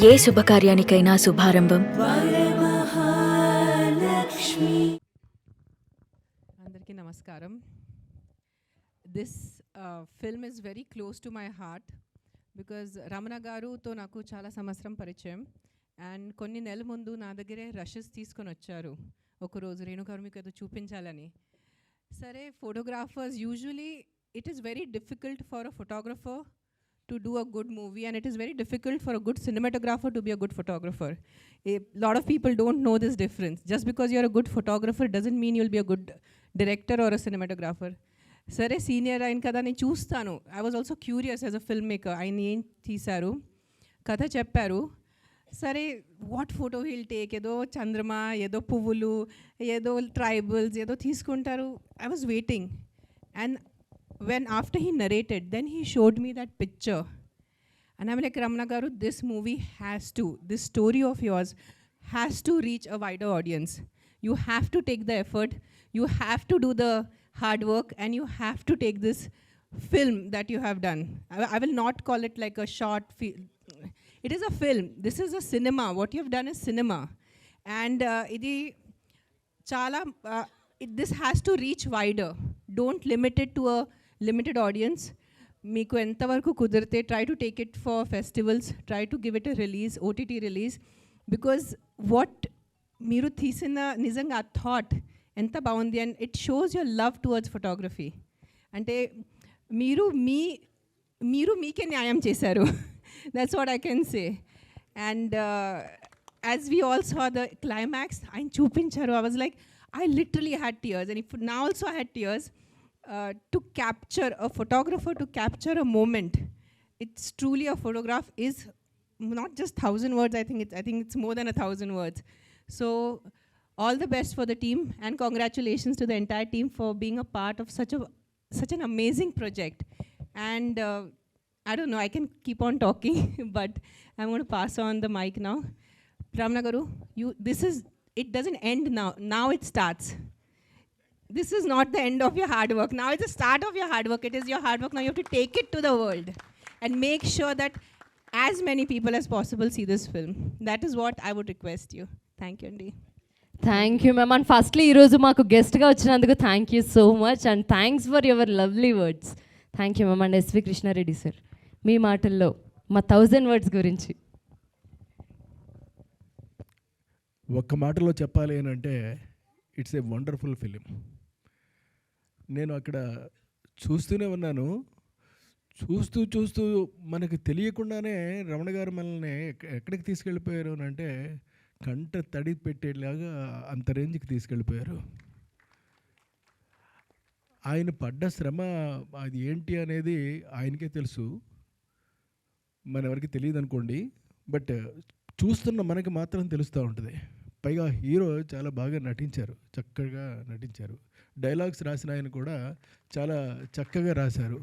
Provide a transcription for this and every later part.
ఏ శుభకార్యానికైనా శుభారంభం అందరికీ నమస్కారం. This film is very close to my heart because Ramana గారుతో నాకు చాలా సంవత్సరం పరిచయం అండ్ కొన్ని నెలల ముందు నా దగ్గరే రషెస్ తీసుకొని వచ్చారు. ఒకరోజు రేణుగారు మీకు ఏదో చూపించాలని. సరే, photographers usually it is very difficult for a photographer to do a good movie, and it is very difficult for a good cinematographer to be a good photographer. A lot of people don't know this difference. Just because you're a good photographer doesn't mean you'll be a good director or a cinematographer. Sare senior ayin kada నేను చూస్తాను. I was also curious as a filmmaker. ఆయన ఏం తీశారు, కథ చెప్పారు. సరే, what photo he'll take, ఏదో చంద్రమా, ఏదో పువ్వులు, ఏదో ట్రైబల్స్, ఏదో తీసుకుంటారు. I was waiting, and when after he narrated, then he showed me that picture, and I'm like, Ramana garu, this movie has to, this story of yours has to reach a wider audience. You have to take the effort, you have to do the hard work, and you have to take this film that you have done. I will not call it like a short it is a film. This is a cinema. What you have done is cinema, and idi chala this has to reach wider. Don't limit it to a limited audience. మీకు ఎంతవరకు కుదిరితే try to take it for festivals, try to give it a release, OTT release, because what మీరు తీసిన నిజంగా ఆ thought ఎంత బాగుంది. And it shows your love towards photography. అంటే మీరు మీకే న్యాయం చేశారు. That's what I can say. And as we all saw the climax ఆయన చూపించారు. I was like, I literally had tears, and now also I had tears. To capture a photographer, to capture a moment, it's truly a photograph is not just 1,000 words. I think it's more than 1,000 words. So all the best for the team, and congratulations to the entire team for being a part of such an amazing project. And I don't know, I can keep on talking but I'm going to pass on the mic now. Ramana garu, it doesn't end now it starts. This is not the end of your hard work. Now it's the start of your hard work. It is your hard work. Now you have to take it to the world and make sure that as many people as possible see this film. That is what I would request you. Thank you, Andy. Thank you ma'am. And firstly ఈరోజు మాకు గెస్ట్గా వచ్చినందుకు thank you so much, and thanks for your lovely words. Thank you ma'am. And S V Krishna Reddy sir, మీ మాటల్లో మా 1000 words గురించి ఒక్క మాటలో చెప్పాలి అని అంటే, ఇట్స్ ఏ వండర్ఫుల్ ఫిలిం. నేను అక్కడ చూస్తూనే ఉన్నాను. చూస్తూ మనకు తెలియకుండానే రమణ గారు మనల్ని ఎక్కడికి తీసుకెళ్ళిపోయారు అని అంటే, కంట తడి పెట్టేలాగా అంత రేంజ్కి తీసుకెళ్ళిపోయారు. ఆయన పడ్డ శ్రమ అది ఏంటి అనేది ఆయనకే తెలుసు, మనెవరికి తెలియదు అనుకోండి. బట్ చూస్తున్న మనకి మాత్రం తెలుస్తూ ఉంటుంది. పైగా హీరో చాలా బాగా నటించారు, చక్కగా నటించారు. డైలాగ్స్ రాసిన ఆయన కూడా చాలా చక్కగా రాశారు.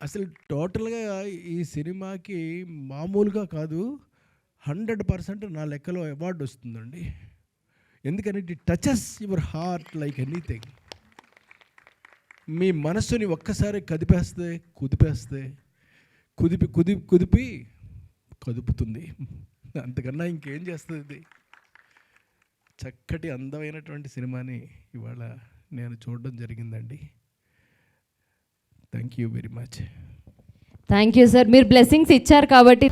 అసలు టోటల్గా ఈ సినిమాకి మామూలుగా కాదు, 100% నా లెక్కలో అవార్డు వస్తుందండి. ఎందుకని it touches your heart like anything. మీ మనస్సుని ఒక్కసారి కుదిపి కదుపుతుంది. అంతకన్నా ఇంకేం చేస్తుంది ఇది? చక్కటి అందమైనటువంటి సినిమాని ఇవాళ నేను చూడడం జరిగిందండి. Thank you very much. Thank you sir. మీరు బ్లెస్సింగ్స్ ఇచ్చారు కాబట్టి